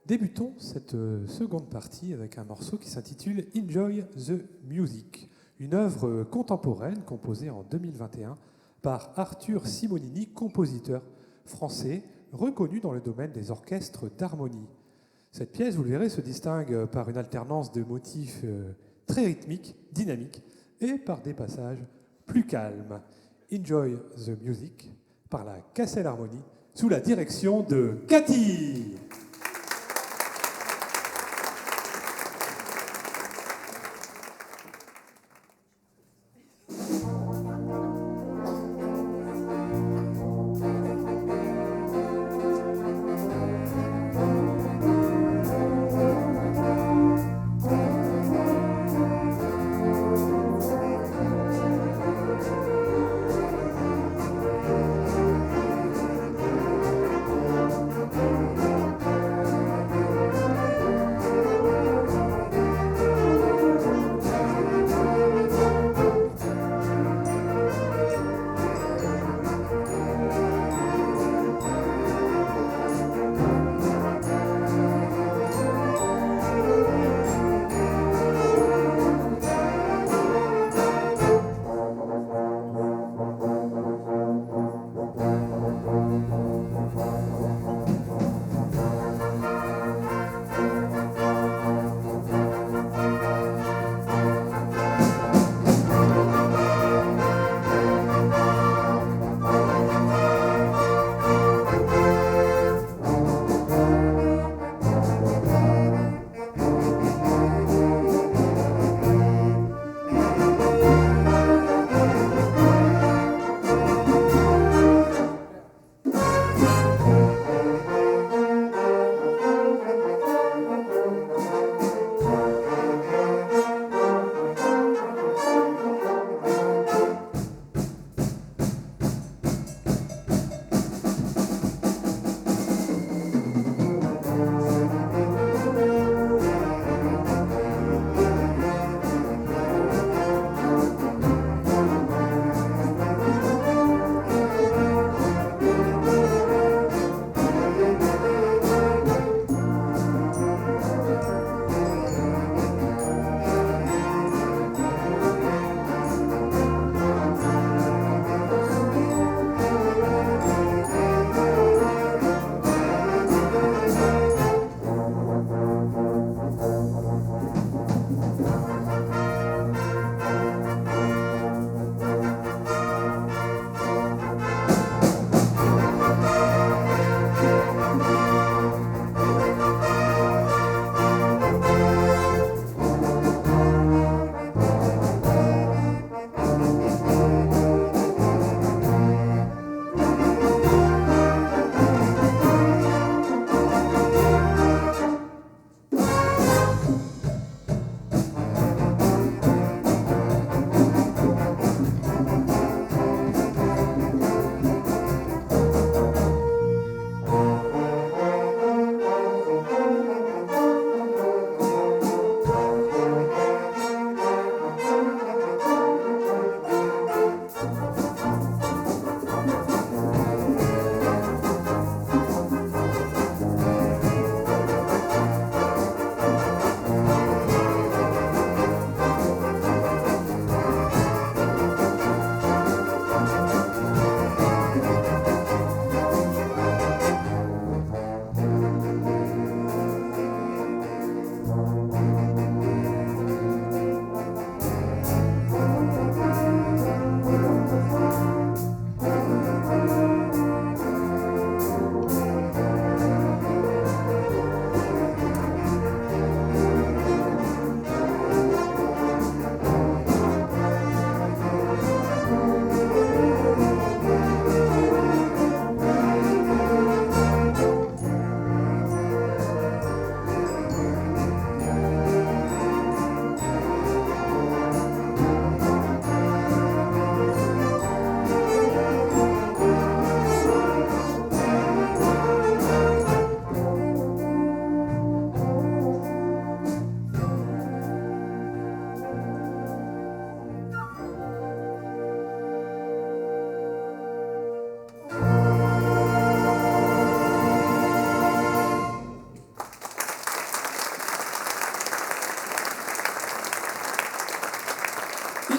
Débutons cette seconde partie avec un morceau qui s'intitule Enjoy the Music, une œuvre contemporaine composée en 2021 par Arthur Simonini, compositeur français reconnu dans le domaine des orchestres d'harmonie. Cette pièce, vous le verrez, se distingue par une alternance de motifs très rythmiques, dynamiques, et par des passages plus calmes. Enjoy the Music par la Cassel Harmonie sous la direction de Cathy.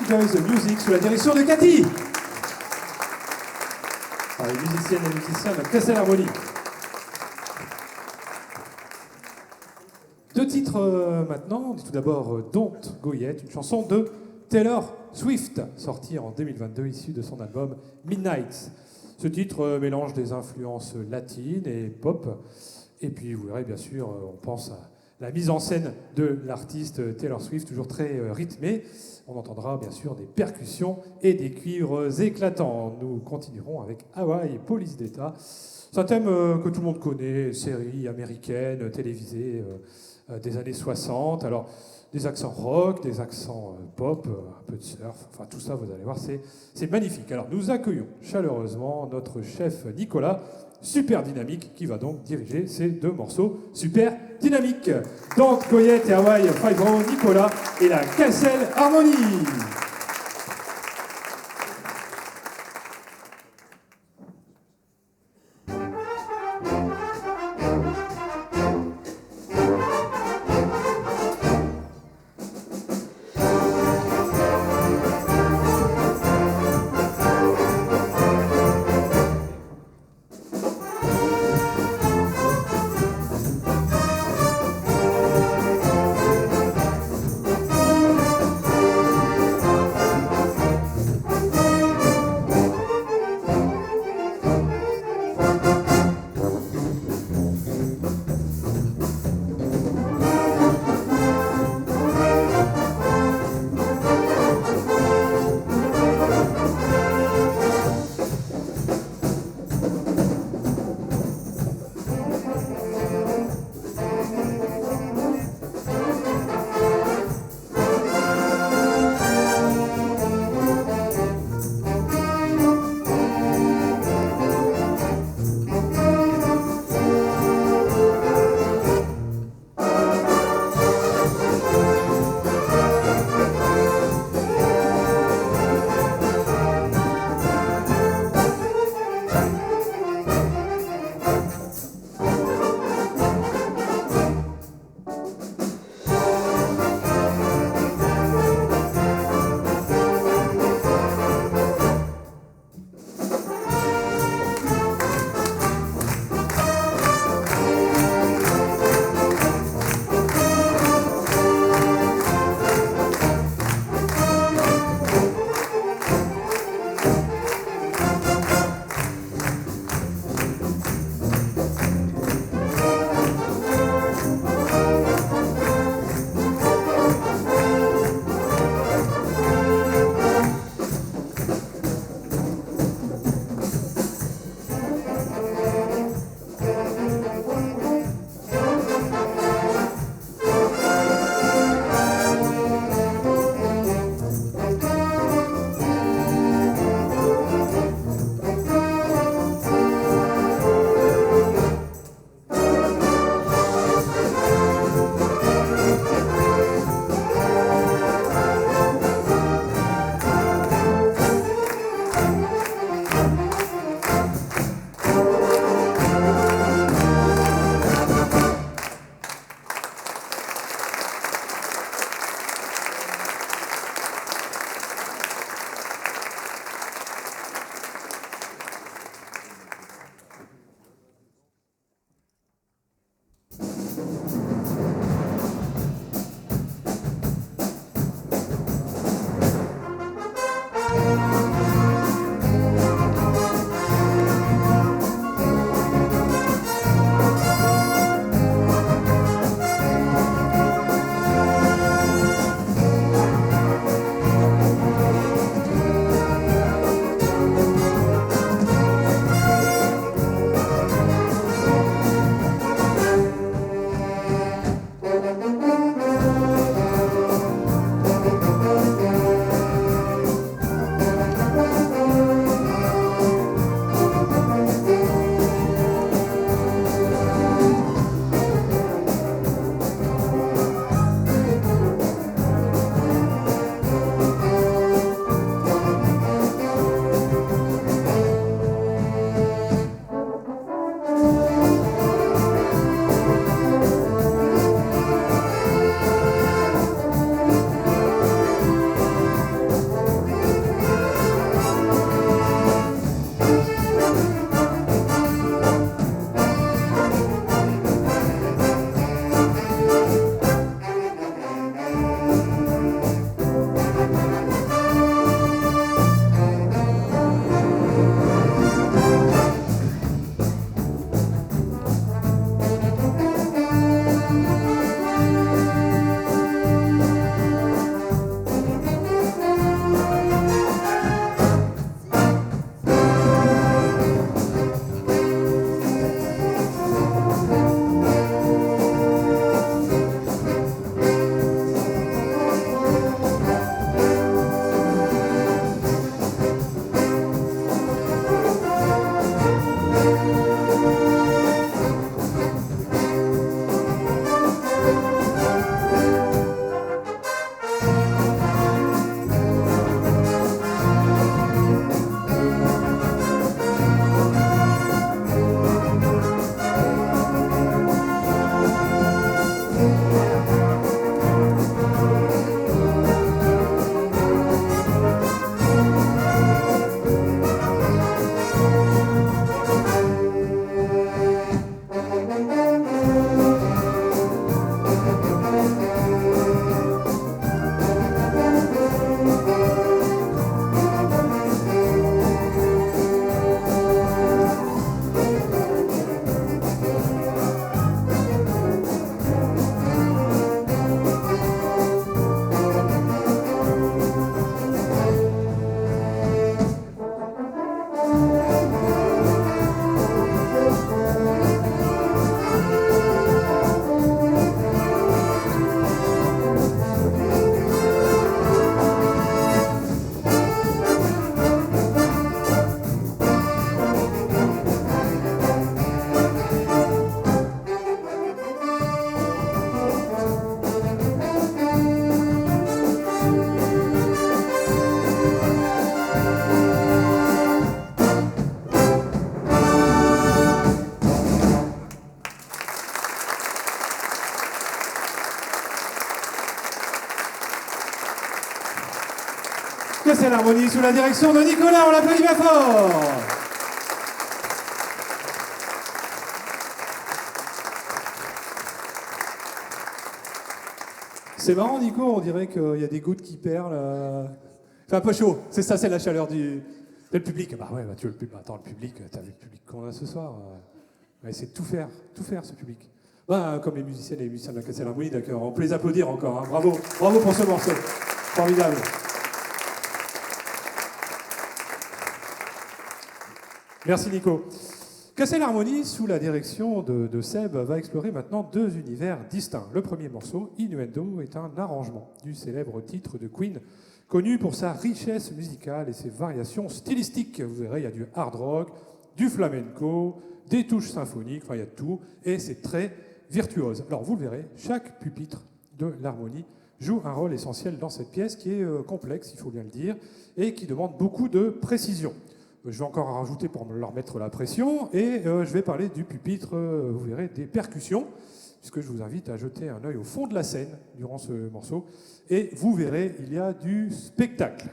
Enjoy the Music sous la direction de Cathy. Les musiciennes et musiciens de Castle Harmonie. Deux titres maintenant. Tout d'abord Don't Go Yet, une chanson de Taylor Swift, sortie en 2022, issue de son album Midnight. Ce titre mélange des influences latines et pop. Et puis vous verrez bien sûr, on pense à la mise en scène de l'artiste Taylor Swift, toujours très rythmée. On entendra bien sûr des percussions et des cuivres éclatants. Nous continuerons avec Hawaii, Police d'État. C'est un thème que tout le monde connaît, série américaine, télévisée des années 60. Alors, des accents rock, des accents pop, un peu de surf, enfin tout ça, vous allez voir, c'est magnifique. Alors, nous accueillons chaleureusement notre chef Nicolas, super dynamique, qui va donc diriger ces deux morceaux super dynamiques. Don't Go Yet et Hawaii 5-0, Nicolas et la Castle Harmonie. Que c'est l'harmonie sous la direction de Nicolas, on l'applaudit bien fort. C'est marrant Nico, on dirait qu'il y a des gouttes qui perlent. C'est un peu chaud, c'est ça, c'est la chaleur du public. Bah ouais, bah, tu veux le public. Attends, le public, t'as vu le public qu'on a ce soir. On va essayer de tout faire ce public. Bah, comme les musiciennes et les musiciens de la Cassette l'harmonie, d'accord. On peut les applaudir encore. Hein. Bravo, bravo pour ce morceau. Formidable. Merci Nico. Casser l'harmonie sous la direction de Seb va explorer maintenant deux univers distincts. Le premier morceau, Innuendo, est un arrangement du célèbre titre de Queen, connu pour sa richesse musicale et ses variations stylistiques. Vous verrez, il y a du hard rock, du flamenco, des touches symphoniques, enfin il y a de tout, et c'est très virtuose. Alors vous le verrez, chaque pupitre de l'harmonie joue un rôle essentiel dans cette pièce qui est complexe, il faut bien le dire, et qui demande beaucoup de précision. Je vais encore en rajouter pour leur mettre la pression, et je vais parler du pupitre, vous verrez, des percussions, puisque je vous invite à jeter un œil au fond de la scène durant ce morceau, et vous verrez, il y a du spectacle.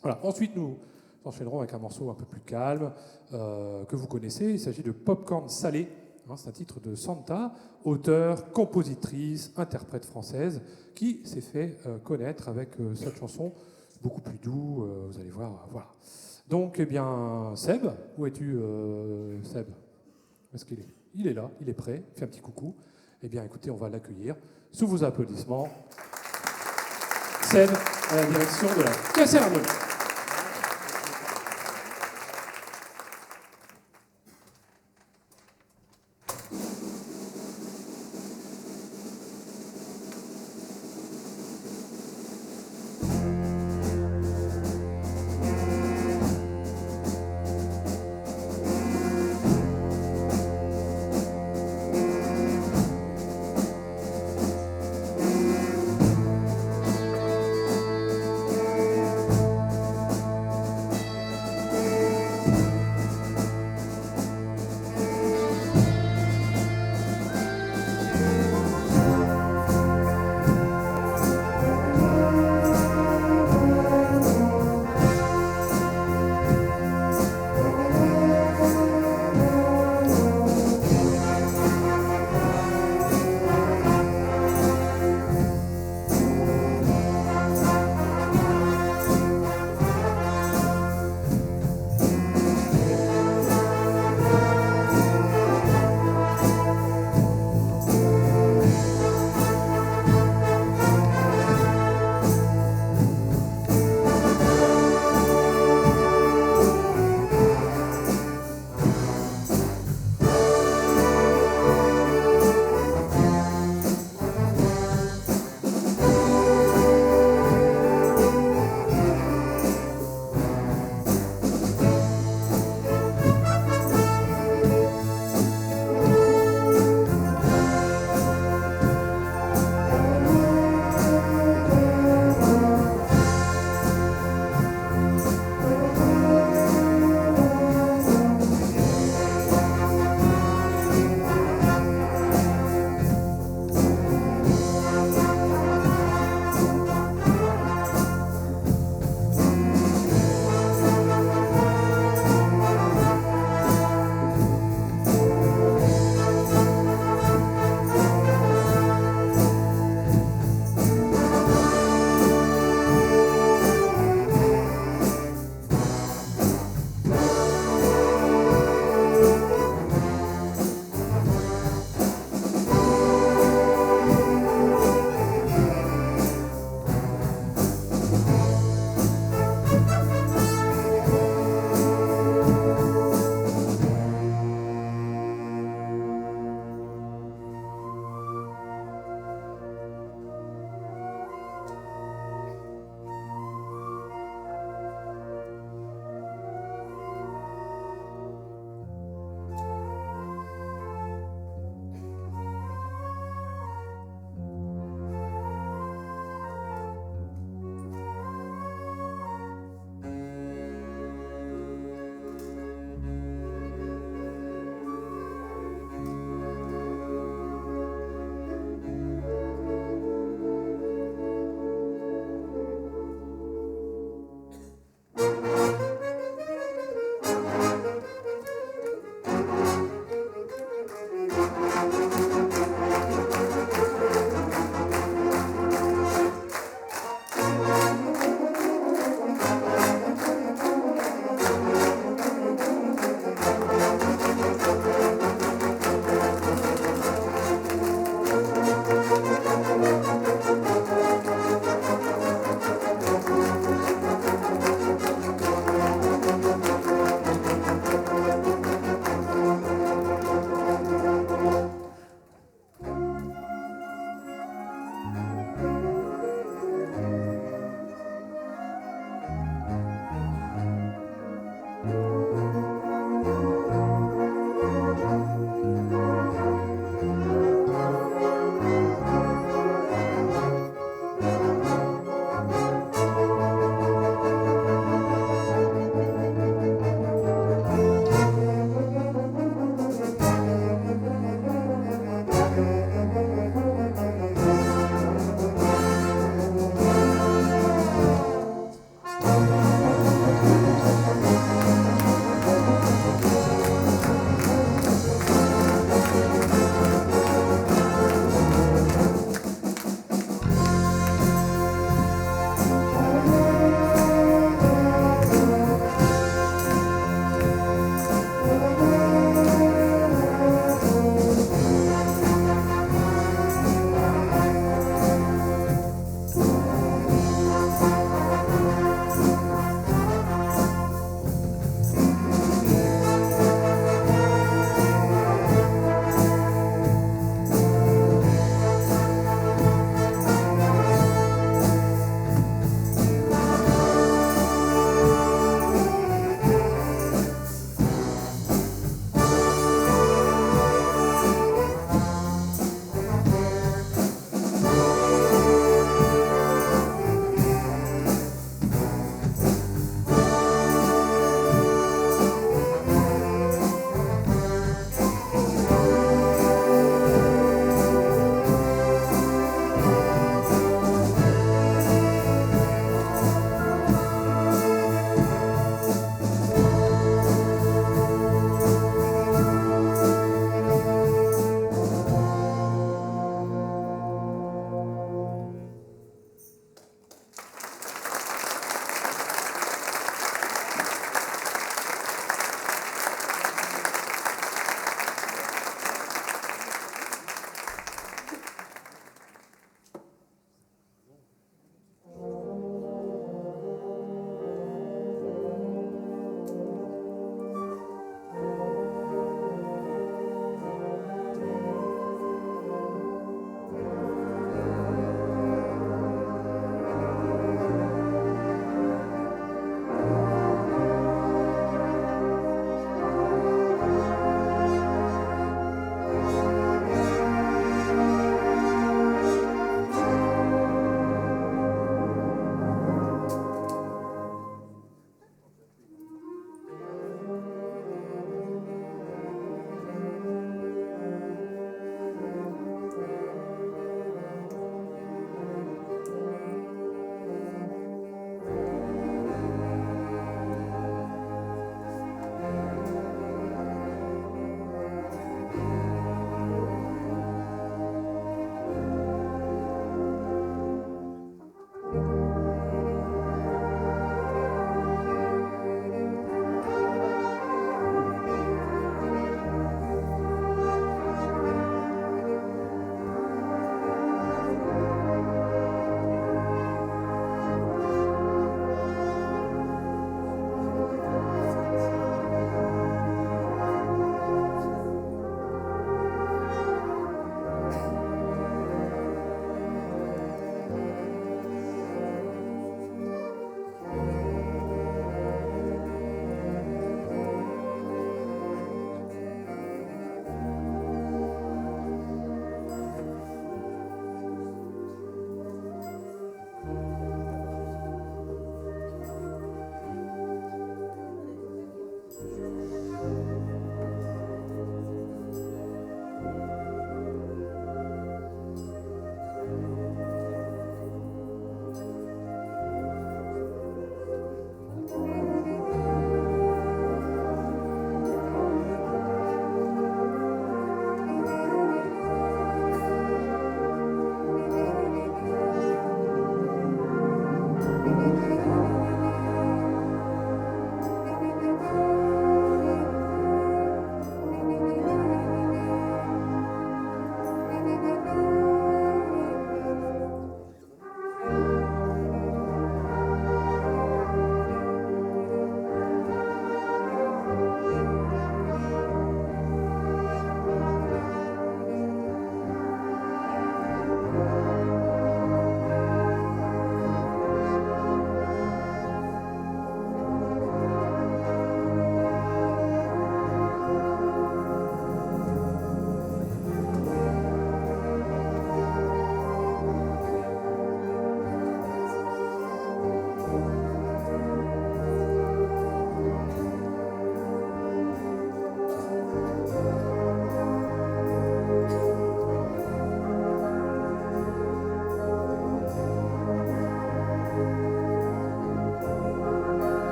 Voilà. Ensuite, nous enchaînerons avec un morceau un peu plus calme, que vous connaissez, il s'agit de Popcorn Salé, hein, c'est un titre de Santa, auteure, compositrice, interprète française, qui s'est fait connaître avec cette chanson, beaucoup plus doux, vous allez voir, voilà. Donc, eh bien, Seb, où es-tu, Seb? Où est-ce qu'il est? Il est là, il est prêt, il fait un petit coucou. Eh bien, écoutez, on va l'accueillir sous vos applaudissements. Seb, à la direction de la Cassette l'harmonie.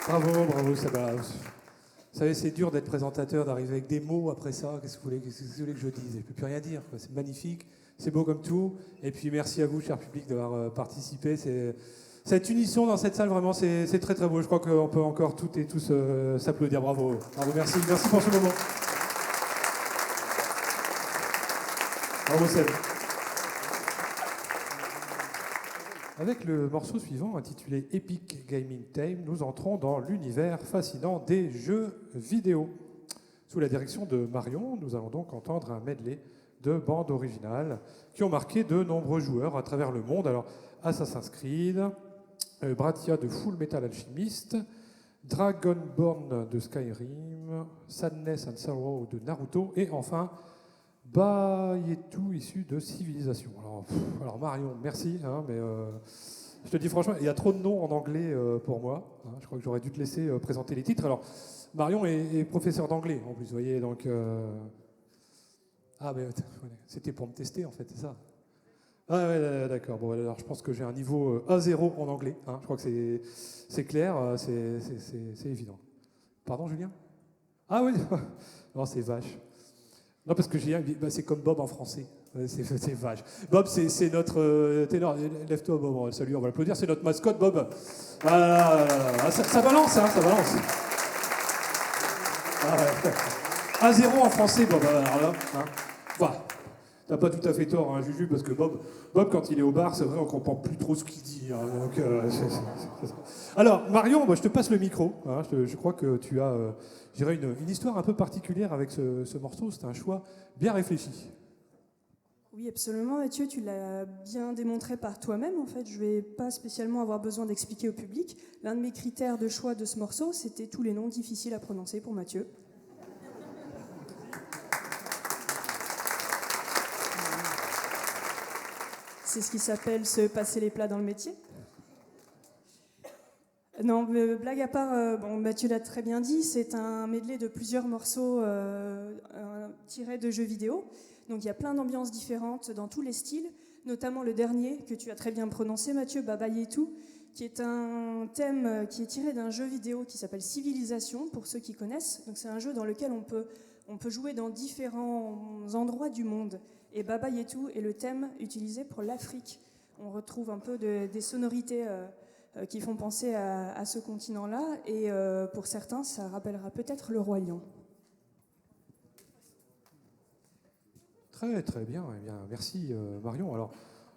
Bravo, bravo, ça va. Vous savez, c'est dur d'être présentateur, d'arriver avec des mots après ça. Qu'est-ce que vous voulez que je dise? Je ne peux plus rien dire, quoi. C'est magnifique, c'est beau comme tout. Et puis merci à vous, cher public, d'avoir participé. Cette unisson dans cette salle, vraiment, c'est très très beau. Je crois qu'on peut encore toutes et tous s'applaudir. Bravo, bravo, merci, merci pour ce moment. Bravo, Seb. Avec le morceau suivant, intitulé Epic Gaming Time, nous entrons dans l'univers fascinant des jeux vidéo. Sous la direction de Marion, nous allons donc entendre un medley de bandes originales qui ont marqué de nombreux joueurs à travers le monde. Alors, Assassin's Creed, Bratia de Full Metal Alchemist, Dragonborn de Skyrim, Sadness and Sorrow de Naruto, et enfin Bayetu issu de Civilisation. Alors Marion, merci, hein, mais je te dis franchement, il y a trop de noms en anglais pour moi. Hein, je crois que j'aurais dû te laisser présenter les titres. Alors, Marion est professeur d'anglais en plus, vous voyez, donc... Ah, mais c'était pour me tester en fait, c'est ça? Ah ouais, d'accord. Bon, alors je pense que j'ai un niveau A0 en anglais. Hein, je crois que c'est clair, c'est évident. Pardon, Julien? Ah oui, non, c'est vache. Non, parce que Julien, c'est comme Bob en français. Ouais, c'est vache. Bob, c'est notre ténor. Lève-toi, Bob. Salut, on va l'applaudir. C'est notre mascotte, Bob. Voilà, ça balance, hein, ça balance. Ah, ouais. A0 en français, Bob. Alors là, hein. Enfin, t'as pas tout à fait tort, hein, Juju, parce que Bob, quand il est au bar, c'est vrai, on comprend plus trop ce qu'il dit. Hein, donc, alors, Marion, je te passe le micro. Hein, je crois que tu as, je dirais, une histoire un peu particulière avec ce morceau. C'est un choix bien réfléchi. Oui, absolument, Mathieu, tu l'as bien démontré par toi-même. En fait, je ne vais pas spécialement avoir besoin d'expliquer au public. L'un de mes critères de choix de ce morceau, c'était tous les noms difficiles à prononcer pour Mathieu. C'est ce qui s'appelle se passer les plats dans le métier. Non, mais blague à part, Mathieu l'a très bien dit, c'est un medley de plusieurs morceaux tirés de jeux vidéo. Donc il y a plein d'ambiances différentes dans tous les styles, notamment le dernier que tu as très bien prononcé, Mathieu, Baba Yetu, qui est un thème qui est tiré d'un jeu vidéo qui s'appelle Civilisation, pour ceux qui connaissent. Donc c'est un jeu dans lequel on peut jouer dans différents endroits du monde. Et Baba Yetu est le thème utilisé pour l'Afrique. On retrouve un peu des sonorités qui font penser à ce continent-là. Et pour certains, ça rappellera peut-être le Roi Lion. Très très bien, eh bien merci Marion. Alors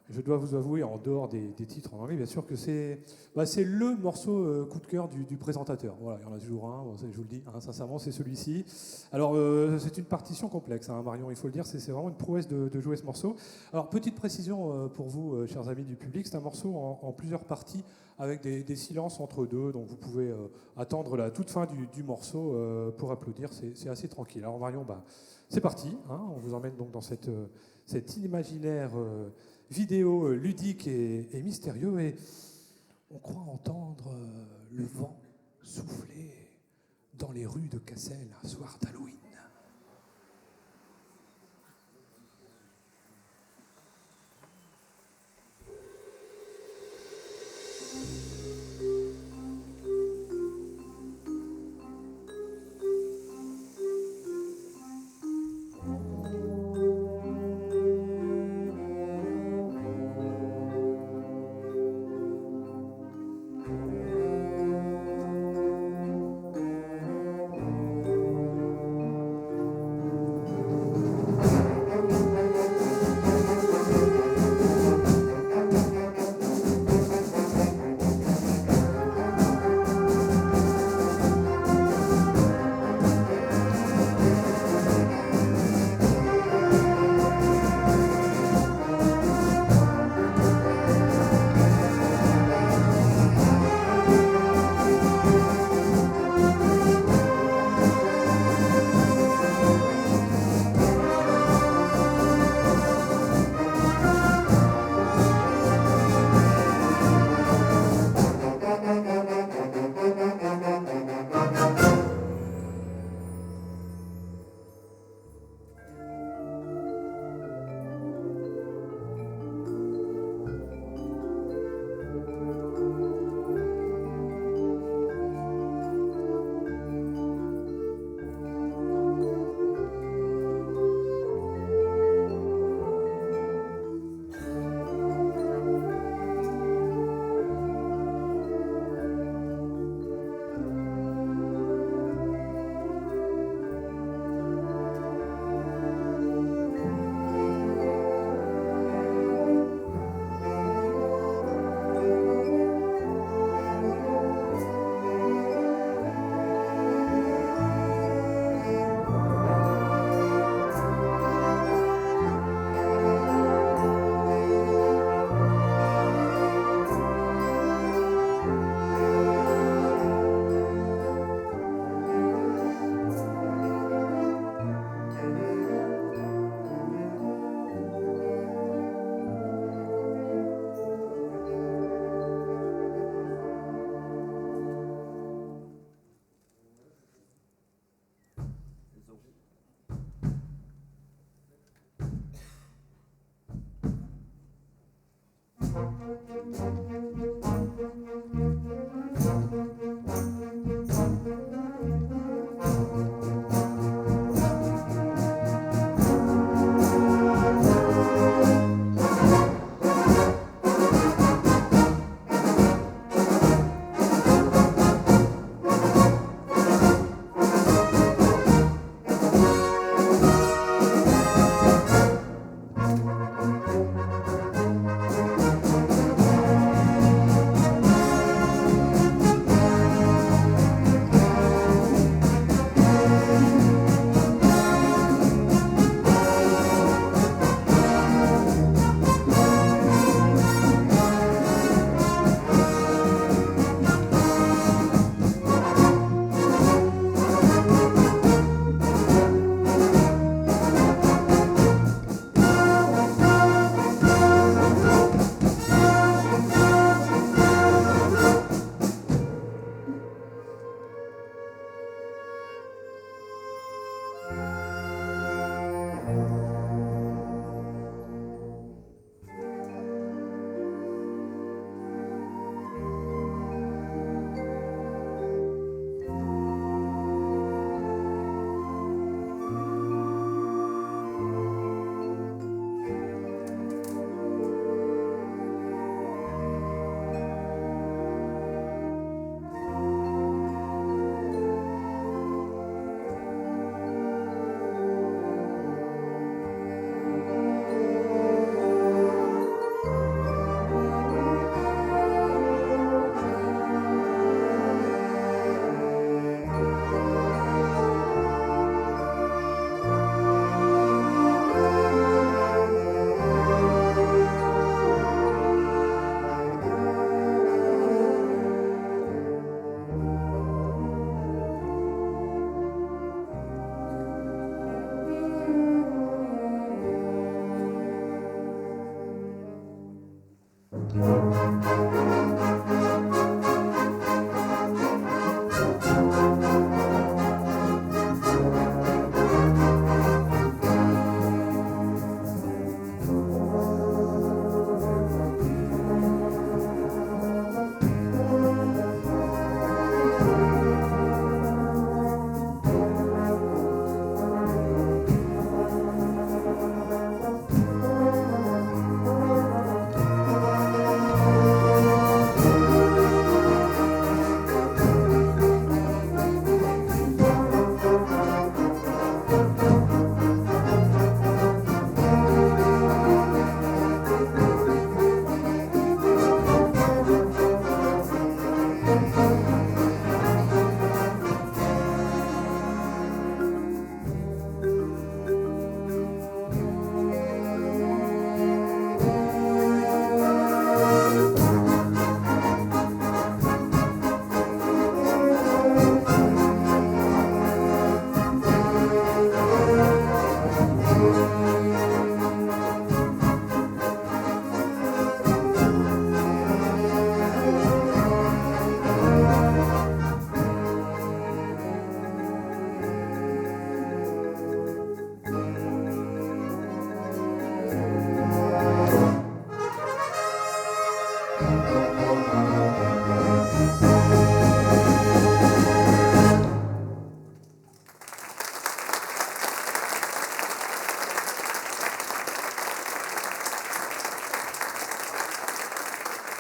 je dois vous avouer, en dehors des titres en anglais, bien sûr que c'est le morceau coup de cœur du présentateur. Voilà, il y en a toujours un, je vous le dis, hein, sincèrement c'est celui-ci. Alors c'est une partition complexe, hein, Marion, il faut le dire, c'est vraiment une prouesse de jouer ce morceau. Alors petite précision pour vous, chers amis du public, c'est un morceau en plusieurs parties avec des silences entre deux, donc vous pouvez attendre la toute fin du morceau pour applaudir, c'est assez tranquille. Alors Marion, c'est parti, hein, on vous emmène donc dans cet imaginaire vidéo ludique et mystérieux, et on croit entendre le vent souffler dans les rues de Cassel un soir d'Halloween.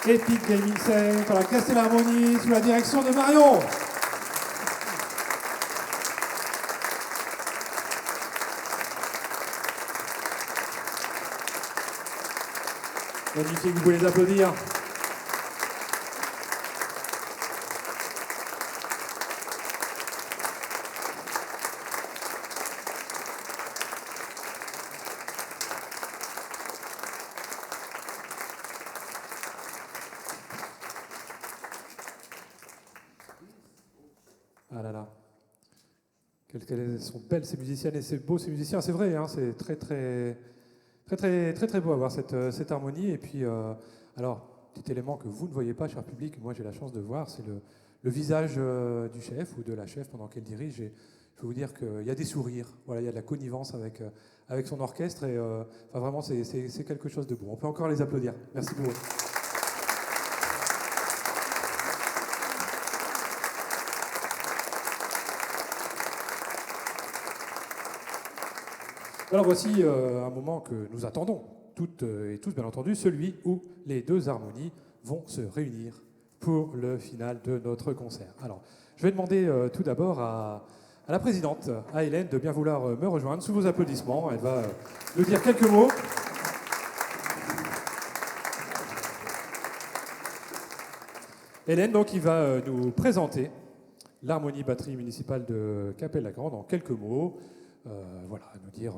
Epic Gaming Center, la Castellharmonie, sous la direction de Marion. Magnifique, vous pouvez les applaudir. Ah là là, quelles sont belles ces musiciennes et c'est beau ces musiciens, c'est vrai, hein, c'est très beau à voir cette harmonie. Et puis, alors, petit élément que vous ne voyez pas, cher public, moi j'ai la chance de voir, c'est le visage du chef ou de la chef pendant qu'elle dirige. Et je peux vous dire qu'il y a des sourires, voilà, il y a de la connivence avec son orchestre et enfin, vraiment c'est quelque chose de beau. On peut encore les applaudir. Merci pour eux. Alors voici un moment que nous attendons, toutes et tous bien entendu, celui où les deux harmonies vont se réunir pour le final de notre concert. Alors, je vais demander tout d'abord à la présidente, à Hélène, de bien vouloir me rejoindre sous vos applaudissements. Elle va nous dire quelques mots. Hélène, donc, il va nous présenter l'harmonie batterie municipale de Capelle-la-Grande en quelques mots. Voilà, nous dire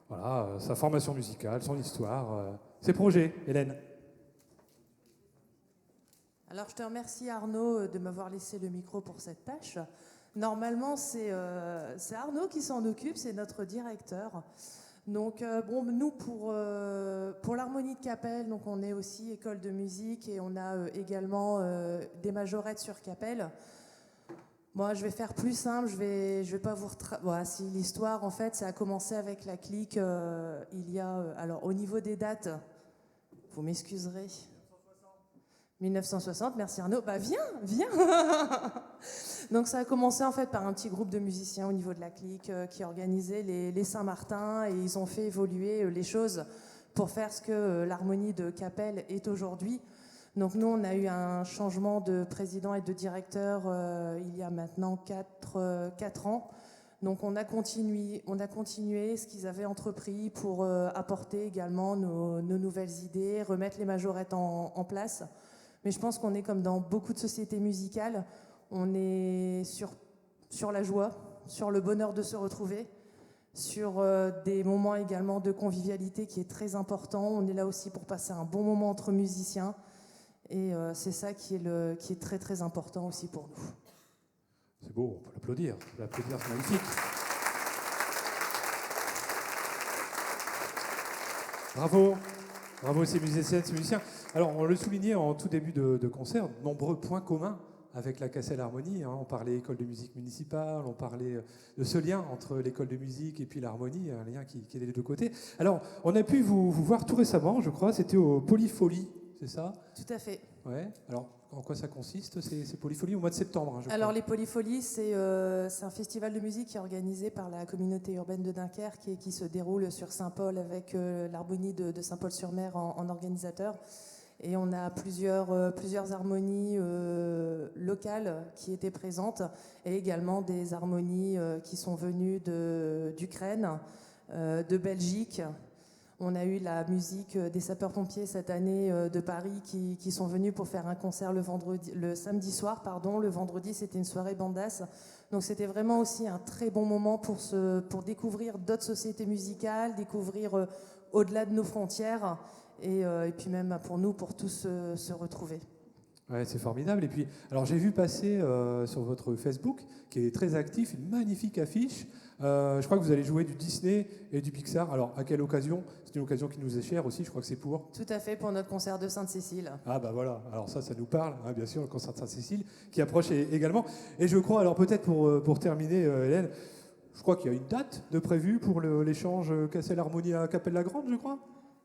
voilà, sa formation musicale, son histoire, ses projets. Hélène. Alors, je te remercie Arnaud de m'avoir laissé le micro pour cette tâche. Normalement, c'est Arnaud qui s'en occupe, c'est notre directeur. Donc, bon, nous, pour l'harmonie de Capelle, donc on est aussi école de musique et on a également des majorettes sur Capelle. Moi, je vais faire plus simple, je vais pas vous voilà, si l'histoire, en fait, ça a commencé avec la clique il y a... alors, au niveau des dates, vous m'excuserez. 1960, merci Arnaud. Bah viens Donc ça a commencé en fait par un petit groupe de musiciens au niveau de la clique qui organisait les Saint-Martin et ils ont fait évoluer les choses pour faire ce que l'harmonie de Capelle est aujourd'hui. Donc nous on a eu un changement de président et de directeur il y a maintenant 4 ans. Donc on a continué ce qu'ils avaient entrepris pour apporter également nos nouvelles idées, remettre les majorettes en place. Mais je pense qu'on est comme dans beaucoup de sociétés musicales, on est sur la joie, sur le bonheur de se retrouver, sur des moments également de convivialité qui est très important. On est là aussi pour passer un bon moment entre musiciens et c'est ça qui est très très important aussi pour nous. C'est beau, on peut l'applaudir. L'applaudir, c'est magnifique. Bravo. Bravo ces musiciennes, ces musiciens. Alors, on le soulignait en tout début de concert, nombreux points communs avec la Cassel Harmonie. Hein. On parlait école de musique municipale, on parlait de ce lien entre l'école de musique et puis l'harmonie, un lien qui est des deux côtés. Alors, on a pu vous voir tout récemment, je crois, c'était au Polyfolie, c'est ça ? Tout à fait. Ouais. Alors, en quoi ça consiste, ces Polyfolies, au mois de septembre, hein, je Alors, crois. les Polyfolies, c'est un festival de musique qui est organisé par la communauté urbaine de Dunkerque et qui se déroule sur Saint-Paul avec l'harmonie de Saint-Paul-sur-Mer en organisateur. Et on a plusieurs harmonies locales qui étaient présentes et également des harmonies qui sont venues d'Ukraine, de Belgique. On a eu la musique des sapeurs-pompiers cette année de Paris qui sont venus pour faire un concert le samedi soir. Le vendredi, c'était une soirée bandasse. Donc c'était vraiment aussi un très bon moment pour découvrir d'autres sociétés musicales, découvrir au-delà de nos frontières et puis même pour nous, pour tous se retrouver. Ouais, c'est formidable. Et puis, alors j'ai vu passer sur votre Facebook, qui est très actif, une magnifique affiche. Je crois que vous allez jouer du Disney et du Pixar. Alors, à quelle occasion ? C'est une occasion qui nous est chère aussi, je crois que c'est pour... Tout à fait, pour notre concert de Sainte-Cécile. Ah bah voilà, alors ça nous parle, hein, bien sûr, le concert de Sainte-Cécile, qui approche également. Et je crois, alors peut-être pour terminer, Hélène, je crois qu'il y a une date de prévue pour l'échange Cassel Harmonie à Capelle-la-Grande, je crois.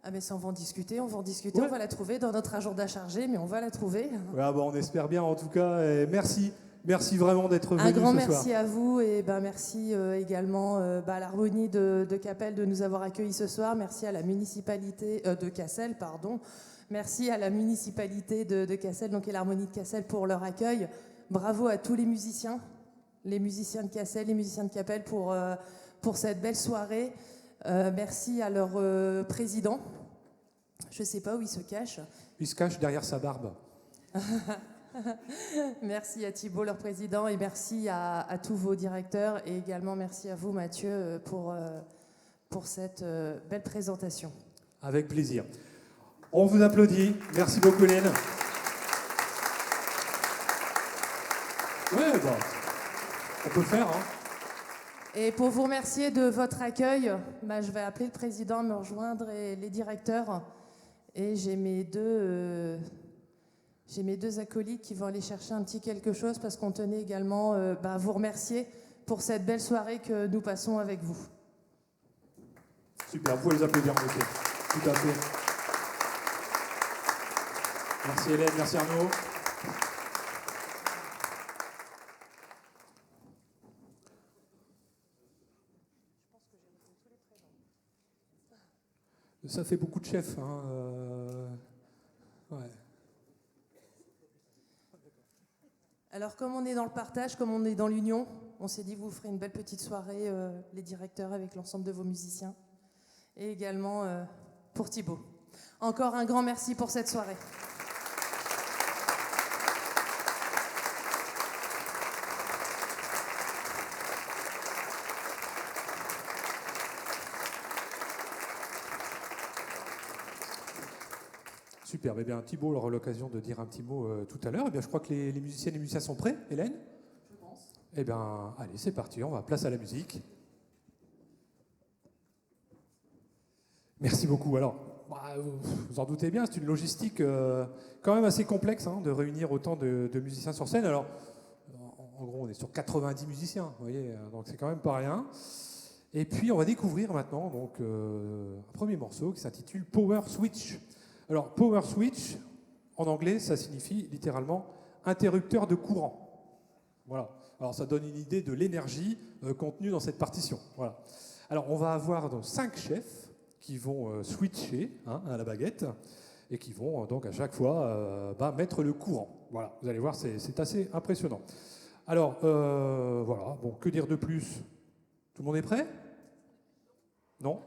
Ah mais ça, on va en discuter, Ouais. on va la trouver dans notre agenda chargé, mais on va la trouver. Ouais, bon, on espère bien en tout cas, et merci vraiment d'être venu ce soir. Un grand merci à vous et merci également à l'harmonie de Capelle de nous avoir accueillis ce soir. Merci à la municipalité de Cassel, pardon. Merci à la municipalité de Cassel, donc et l'harmonie de Cassel pour leur accueil. Bravo à tous les musiciens de Cassel, les musiciens de Capelle pour cette belle soirée. Merci à leur président. Je ne sais pas où il se cache. Il se cache derrière sa barbe. Merci à Thibault, leur président, et merci à tous vos directeurs. Et également merci à vous, Mathieu, pour cette belle présentation. Avec plaisir. On vous applaudit. Merci beaucoup, Hélène. Ouais, bon, on peut le faire, hein. Et pour vous remercier de votre accueil, je vais appeler le président à me rejoindre et les directeurs. Et j'ai mes deux acolytes qui vont aller chercher un petit quelque chose parce qu'on tenait également à vous remercier pour cette belle soirée que nous passons avec vous. Super, vous pouvez les applaudir, monsieur. Tout à fait. Merci Hélène, merci Arnaud. ça fait beaucoup de chefs. Hein, ouais. Alors, comme on est dans le partage, comme on est dans l'union, on s'est dit que vous ferez une belle petite soirée, les directeurs, avec l'ensemble de vos musiciens. Et également pour Thibaut. Encore un grand merci pour cette soirée. Super, eh bien, Thibaut aura l'occasion de dire un petit mot tout à l'heure. Eh bien, je crois que les musiciennes et musiciens sont prêts. Hélène ? Je pense. Eh bien, allez, c'est parti, on va place à la musique. Merci beaucoup. Alors, vous en doutez bien, c'est une logistique quand même assez complexe de réunir autant de musiciens sur scène. Alors, en gros, on est sur 90 musiciens, vous voyez, donc c'est quand même pas rien. Et puis, on va découvrir maintenant donc, un premier morceau qui s'intitule Power Switch. Alors, Power Switch, en anglais, ça signifie littéralement interrupteur de courant. Voilà. Alors, ça donne une idée de l'énergie contenue dans cette partition. Voilà. Alors, on va avoir donc 5 chefs qui vont switcher à la baguette et qui vont donc à chaque fois mettre le courant. Voilà, vous allez voir, c'est assez impressionnant. Alors, voilà, bon, que dire de plus ? Tout le monde est prêt ? Non ?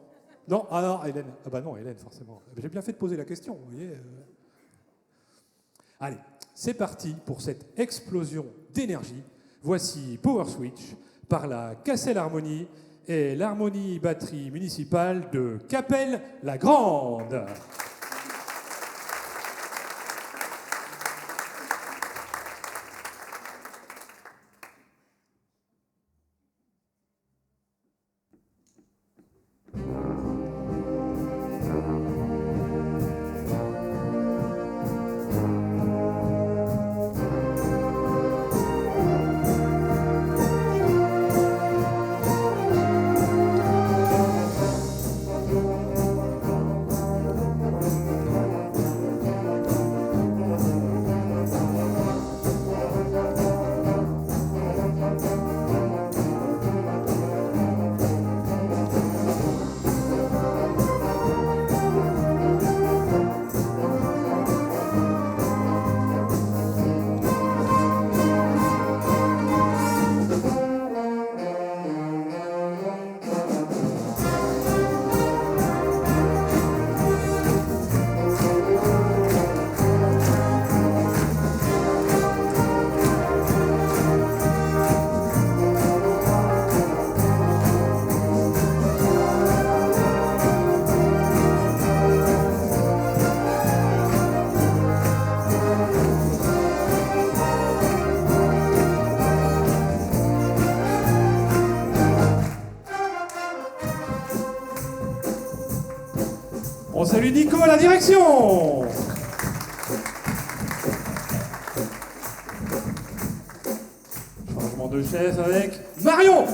Non, ah non, Hélène. Ah bah non, Hélène, forcément. J'ai bien fait de poser la question, vous voyez. Allez, c'est parti pour cette explosion d'énergie. Voici Power Switch par la Cassel Harmonie et l'harmonie batterie municipale de Capelle-la-Grande. On salue Nico à la direction. Changement de chef avec Marion.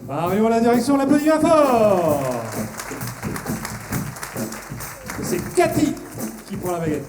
Marion à la direction, on l'applaudit bien fort. C'est Cathy qui prend la baguette.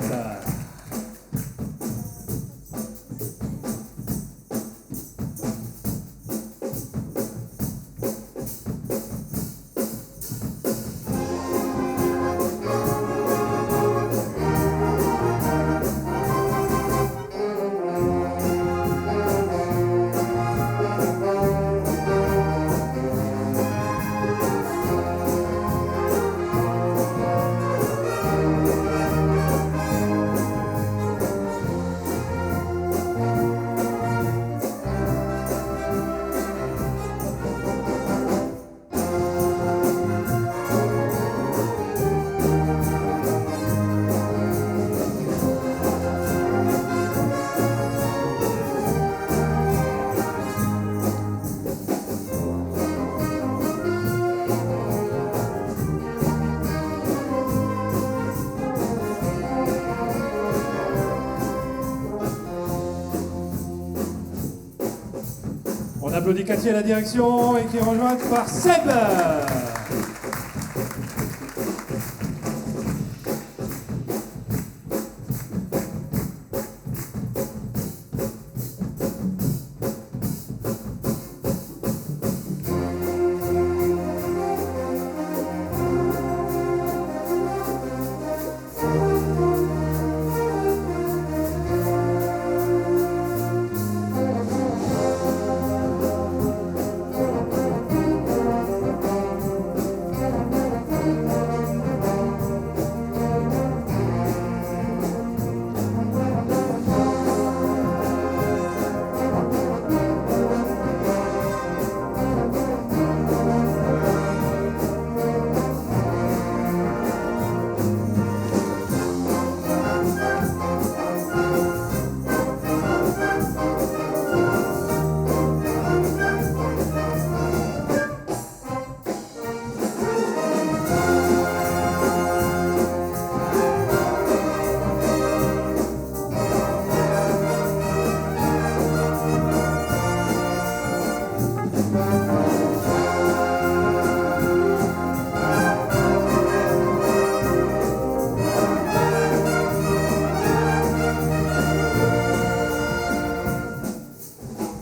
applaudit Cathy à la direction et qui est rejointe par Seb.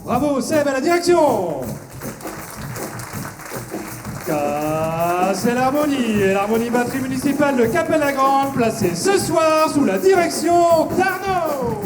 Bravo Seb à la direction. C'est l'harmonie et l'harmonie batterie municipale de Cappelle-la-Grande placée ce soir sous la direction d'Arnaud.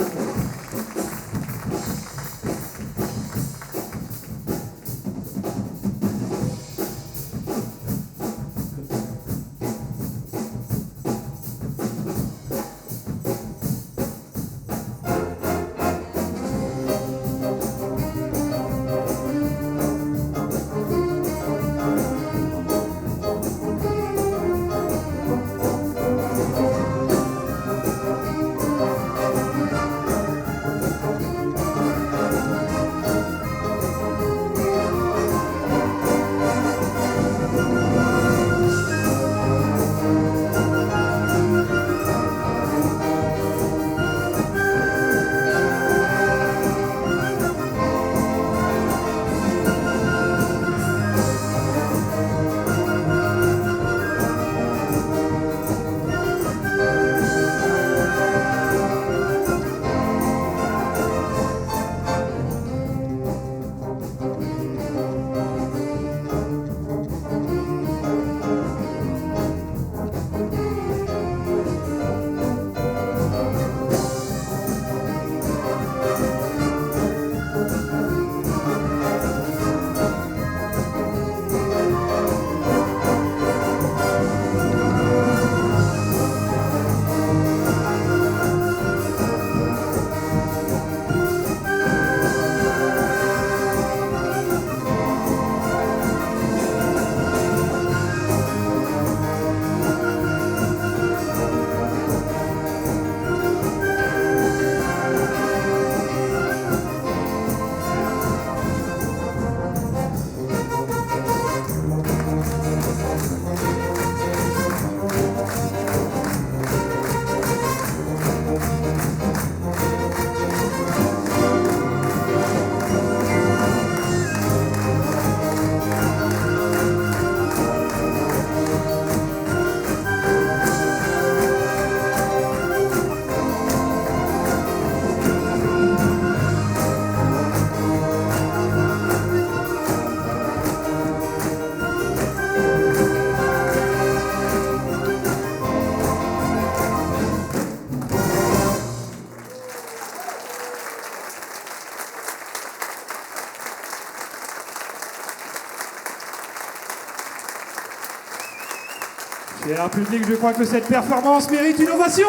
Cher public, je crois que cette performance mérite une ovation.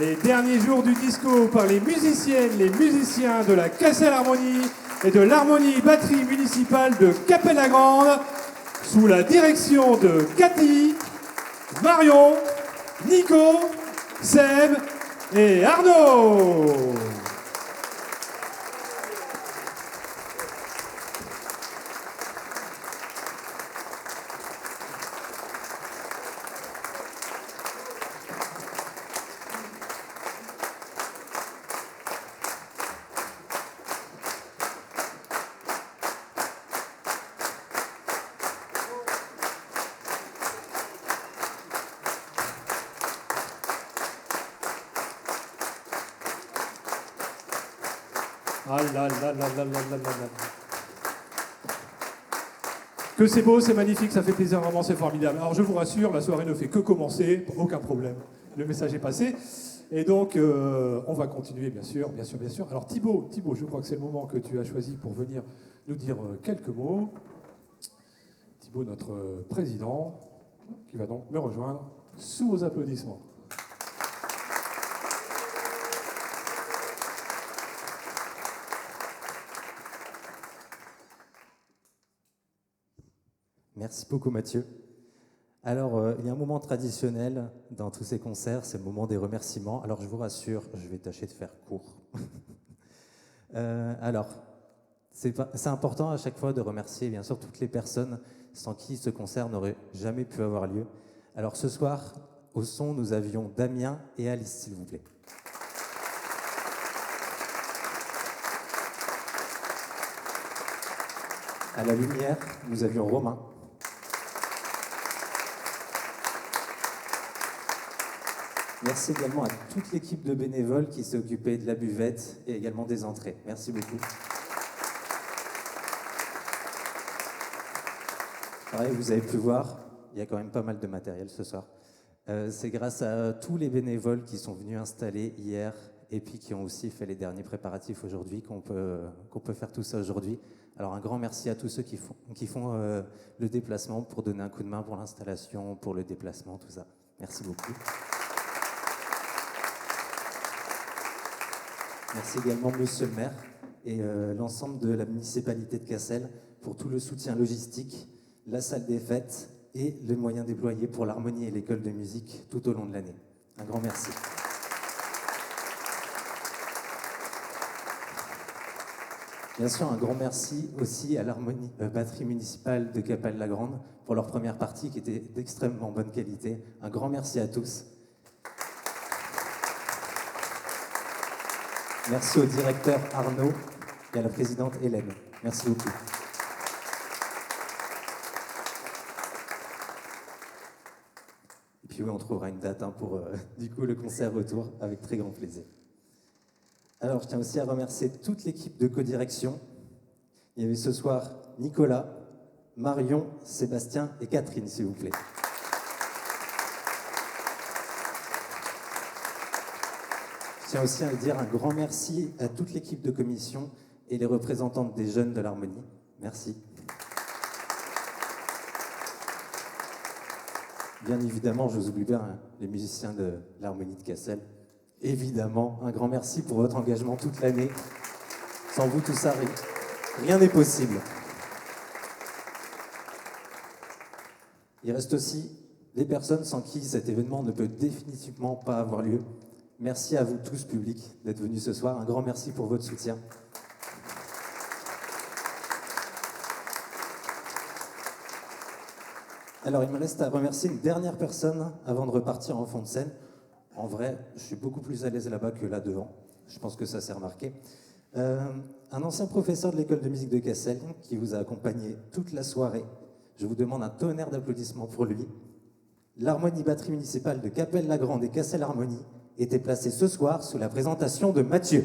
Les derniers jours du disco par les musiciennes, les musiciens de la Cassel Harmonie et de l'Harmonie Batterie Municipale de Cappelle-la-Grande, sous la direction de Cathy, Marion, Nico, Seb et Arnaud. Ah là là là là là là là là. Que c'est beau, c'est magnifique, ça fait plaisir, vraiment, c'est formidable. Alors je vous rassure, la soirée ne fait que commencer, aucun problème. Le message est passé. Et donc, on va continuer, bien sûr, bien sûr, bien sûr. Alors Thibaut, je crois que c'est le moment que tu as choisi pour venir nous dire quelques mots. Thibaut, notre président, qui va donc me rejoindre sous vos applaudissements. Merci beaucoup Mathieu. Alors, il y a un moment traditionnel dans tous ces concerts, c'est le moment des remerciements. Alors, je vous rassure, je vais tâcher de faire court. C'est important à chaque fois de remercier bien sûr toutes les personnes sans qui ce concert n'aurait jamais pu avoir lieu. Alors, ce soir, au son, nous avions Damien et Alice, s'il vous plaît. À la lumière, nous avions Romain. Merci également à toute l'équipe de bénévoles qui s'est occupée de la buvette et également des entrées. Merci beaucoup. Pareil, vous avez pu voir, il y a quand même pas mal de matériel ce soir. C'est grâce à tous les bénévoles qui sont venus installer hier et puis qui ont aussi fait les derniers préparatifs aujourd'hui qu'on peut faire tout ça aujourd'hui. Alors un grand merci à tous ceux qui font le déplacement pour donner un coup de main pour l'installation, pour le déplacement, tout ça. Merci beaucoup. Merci également Monsieur le maire et l'ensemble de la municipalité de Cassel pour tout le soutien logistique, la salle des fêtes et les moyens déployés pour l'harmonie et l'école de musique tout au long de l'année. Un grand merci. Bien sûr, un grand merci aussi à l'harmonie batterie municipale de Capelle-la-Grande pour leur première partie qui était d'extrêmement bonne qualité. Un grand merci à tous. Merci au directeur Arnaud et à la présidente Hélène. Merci beaucoup. Et puis oui, on trouvera une date pour du coup le concert retour avec très grand plaisir. Alors, je tiens aussi à remercier toute l'équipe de codirection. Il y avait ce soir Nicolas, Marion, Sébastien et Catherine, s'il vous plaît. Je tiens aussi à dire un grand merci à toute l'équipe de commission et les représentantes des jeunes de l'harmonie. Merci. Bien évidemment, je vous oublie bien les musiciens de l'harmonie de Cassel. Évidemment, un grand merci pour votre engagement toute l'année. Sans vous, tout ça, rien n'est possible. Il reste aussi des personnes sans qui cet événement ne peut définitivement pas avoir lieu. Merci à vous tous, public, d'être venus ce soir. Un grand merci pour votre soutien. Alors, il me reste à remercier une dernière personne avant de repartir en fond de scène. En vrai, je suis beaucoup plus à l'aise là-bas que là devant. Je pense que ça s'est remarqué. Un ancien professeur de l'école de musique de Cassel qui vous a accompagné toute la soirée. Je vous demande un tonnerre d'applaudissements pour lui. L'harmonie batterie municipale de Capelle-la-Grande et Cassel Harmonie était placée ce soir sous la présentation de Mathieu.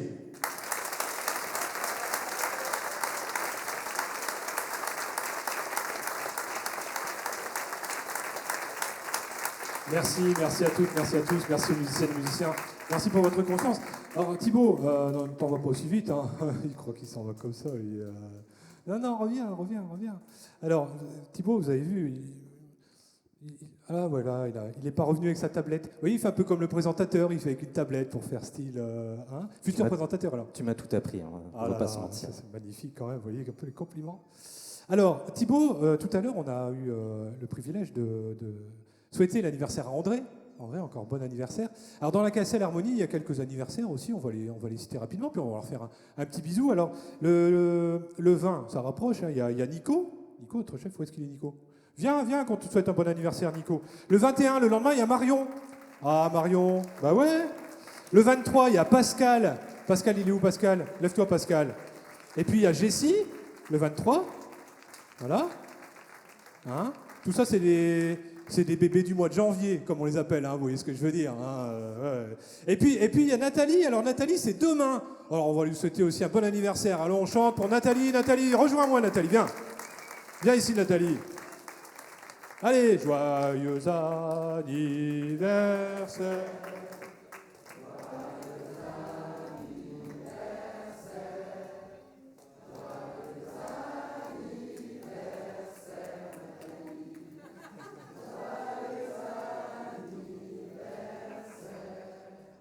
Merci à toutes, merci à tous, merci aux musiciennes et musiciens, merci pour votre confiance. Alors Thibaut, ne t'en va pas aussi vite, hein. Il croit qu'il s'en va comme ça. Non, reviens. Alors Thibaut, vous avez vu, voilà, il n'est pas revenu avec sa tablette. Vous voyez, il fait un peu comme le présentateur, il fait avec une tablette pour faire style... Futur présentateur alors. Tu m'as tout appris, hein. On va pas se mentir. C'est magnifique quand même, vous voyez, un peu les compliments. Alors Thibaut, tout à l'heure, on a eu le privilège de souhaiter l'anniversaire à André. André, encore bon anniversaire. Alors dans la Cassel Harmonie, il y a quelques anniversaires aussi, on va les citer rapidement, puis on va leur faire un petit bisou. Alors le 20, ça rapproche, hein. Il y a Nico, notre chef, où est-ce qu'il est Nico? Viens, qu'on te souhaite un bon anniversaire, Nico. Le 21, le lendemain, il y a Marion. Ah, Marion, bah ouais. Le 23, il y a Pascal. Pascal, il est où, Pascal? Lève-toi, Pascal. Et puis il y a Jessie, le 23. Voilà. Hein? Tout ça, c'est c'est des bébés du mois de janvier, comme on les appelle, hein, vous voyez ce que je veux dire. Hein, ouais. Et puis il y a Nathalie. Alors Nathalie, c'est demain. Alors on va lui souhaiter aussi un bon anniversaire. Allons, on chante pour Nathalie. Nathalie, rejoins-moi Nathalie, viens. Viens ici Nathalie. Allez, joyeux anniversaire.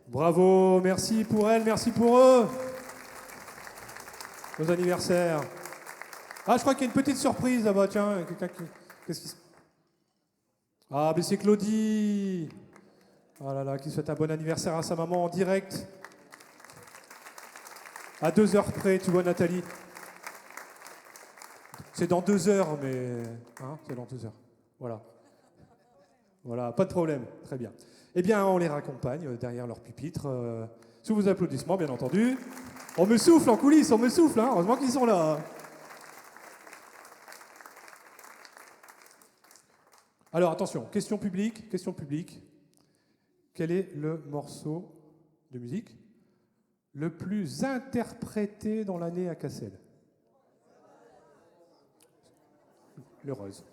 Bravo, merci pour elle, merci pour eux. Nos anniversaires. Ah, je crois qu'il y a une petite surprise là-bas, tiens. Qu'est-ce qui se... Ah, mais c'est Claudie. Ah là là, qui souhaite un bon anniversaire à sa maman en direct. À 2 heures près, tu vois, Nathalie. C'est dans 2 heures, mais... Hein, c'est dans 2 heures. Voilà. Voilà, pas de problème. Très bien. Eh bien, on les raccompagne derrière leur pupitre, sous vos applaudissements, bien entendu. On me souffle en coulisses, on me souffle, hein, heureusement qu'ils sont là. Alors, attention, question publique, question publique. Quel est le morceau de musique le plus interprété dans l'année à Cassel? L'heureuse.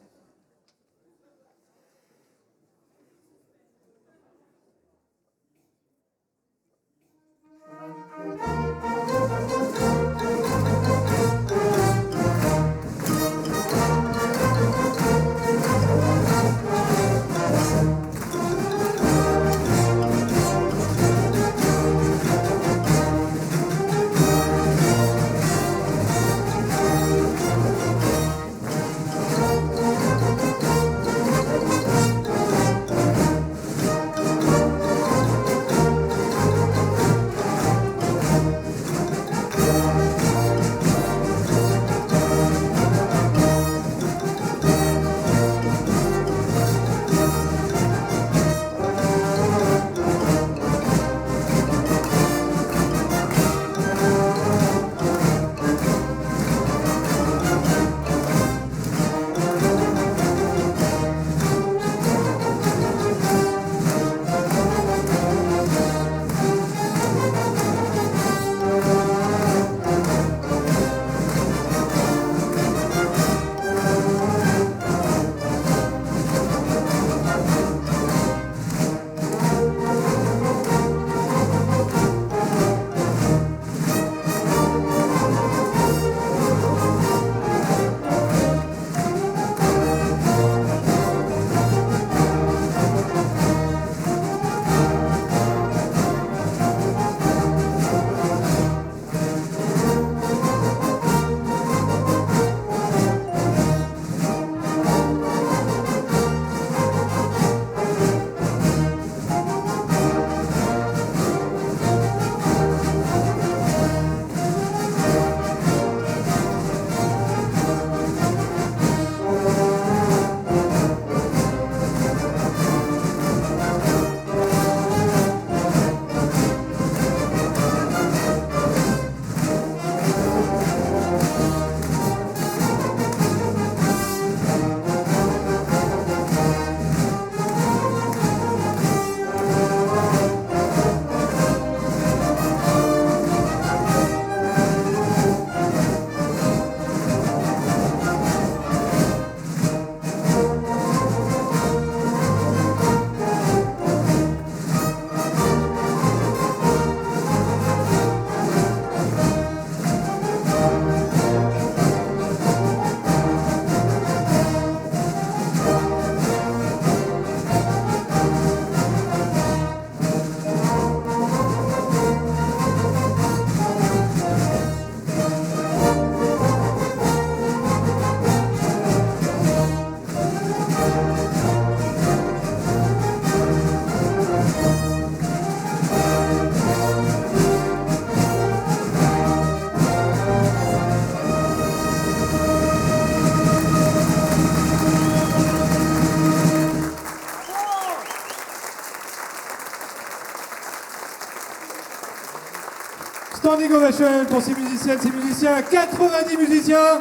Standing ovation pour ces musiciennes, ces musiciens, 90 musiciens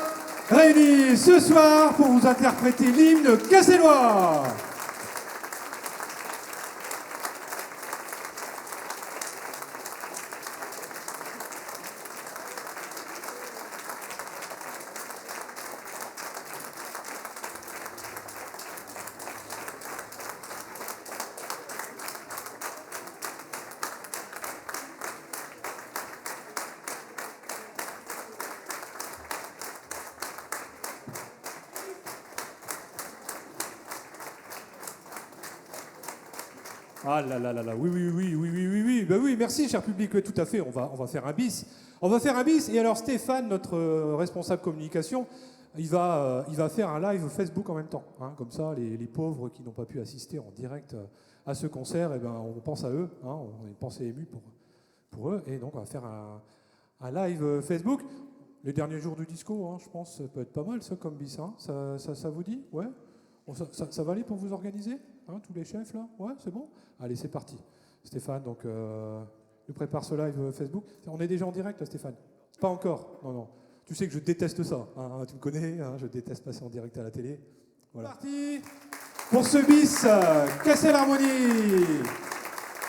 réunis ce soir pour vous interpréter l'hymne cassellois. Ah là là là là, oui, oui, oui, oui, oui, oui, oui. Ben oui, merci, cher public, oui, tout à fait, on va faire un bis. On va faire un bis, et alors Stéphane, notre responsable communication, il va faire un live Facebook en même temps. Hein, comme ça, les pauvres qui n'ont pas pu assister en direct à ce concert, eh ben, on pense à eux, hein, on a une pensée émue pour eux, et donc on va faire un live Facebook. Les derniers jours du disco, hein, je pense, ça peut être pas mal ça comme bis. Hein. Ça vous dit? Ouais. Ça va aller pour vous organiser, hein, tous les chefs là? Ouais, c'est bon? Allez, c'est parti. Stéphane, donc, nous prépare ce live Facebook. On est déjà en direct, là, Stéphane? Pas encore? Non, non. Tu sais que je déteste ça. Hein, tu me connais, hein, je déteste passer en direct à la télé. Voilà. Parti pour ce bis, Casser l'harmonie.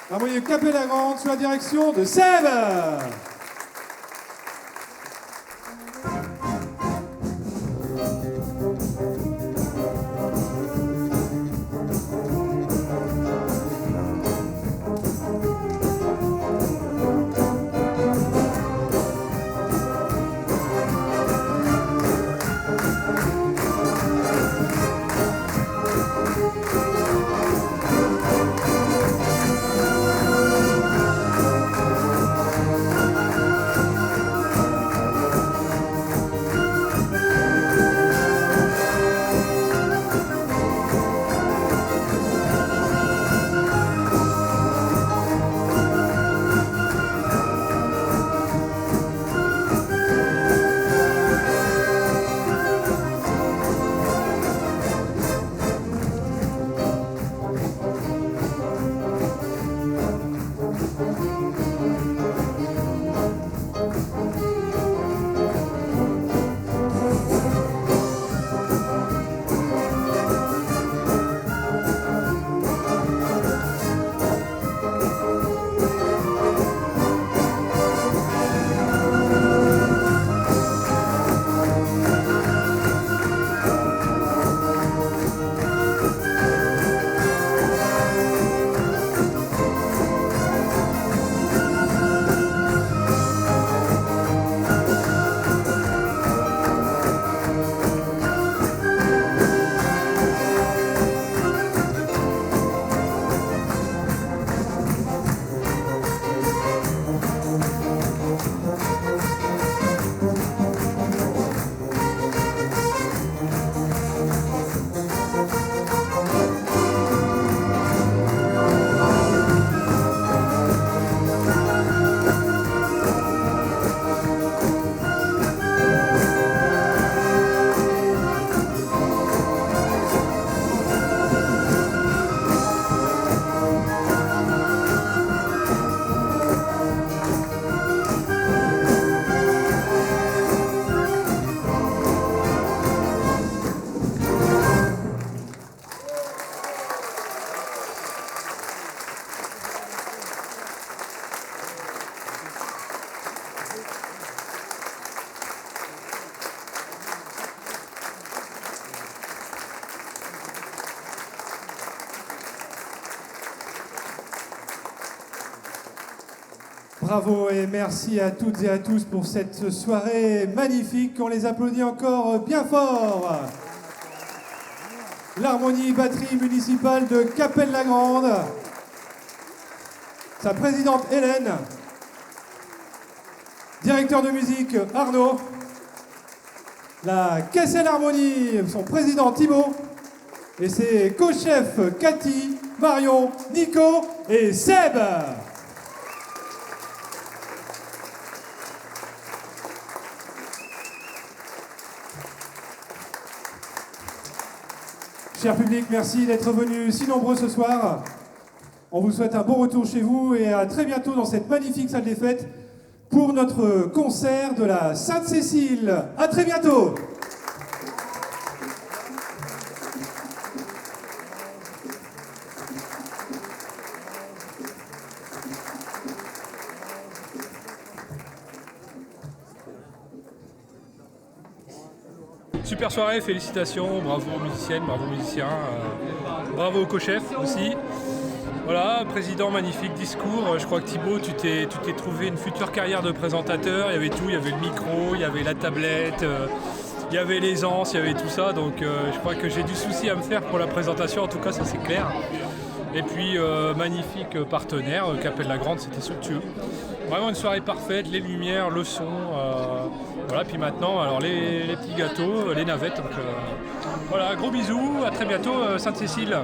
L'harmonie de Capelle-la-Grande sous la direction de Seb. Bravo et merci à toutes et à tous pour cette soirée magnifique. On les applaudit encore bien fort. L'harmonie batterie municipale de Capelle-la-Grande, sa présidente Hélène, directeur de musique Arnaud, la Casser l'harmonie, son président Thibaut, et ses co-chefs Cathy, Marion, Nico et Seb. Cher public, merci d'être venus si nombreux ce soir. On vous souhaite un bon retour chez vous et à très bientôt dans cette magnifique salle des fêtes pour notre concert de la Sainte-Cécile. À très bientôt. Super soirée, félicitations, bravo aux musiciennes, bravo aux musiciens, bravo aux co-chefs aussi. Voilà, président, magnifique discours. Je crois que Thibaut, tu t'es trouvé une future carrière de présentateur. Il y avait tout, il y avait le micro, il y avait la tablette, il y avait l'aisance, il y avait tout ça. Donc je crois que j'ai du souci à me faire pour la présentation, en tout cas ça c'est clair. Et puis magnifique partenaire, Capelle la Grande, c'était somptueux. Vraiment une soirée parfaite, les lumières, le son. Voilà, puis maintenant, alors les petits gâteaux, les navettes. Donc, voilà, gros bisous, à très bientôt, Sainte-Cécile.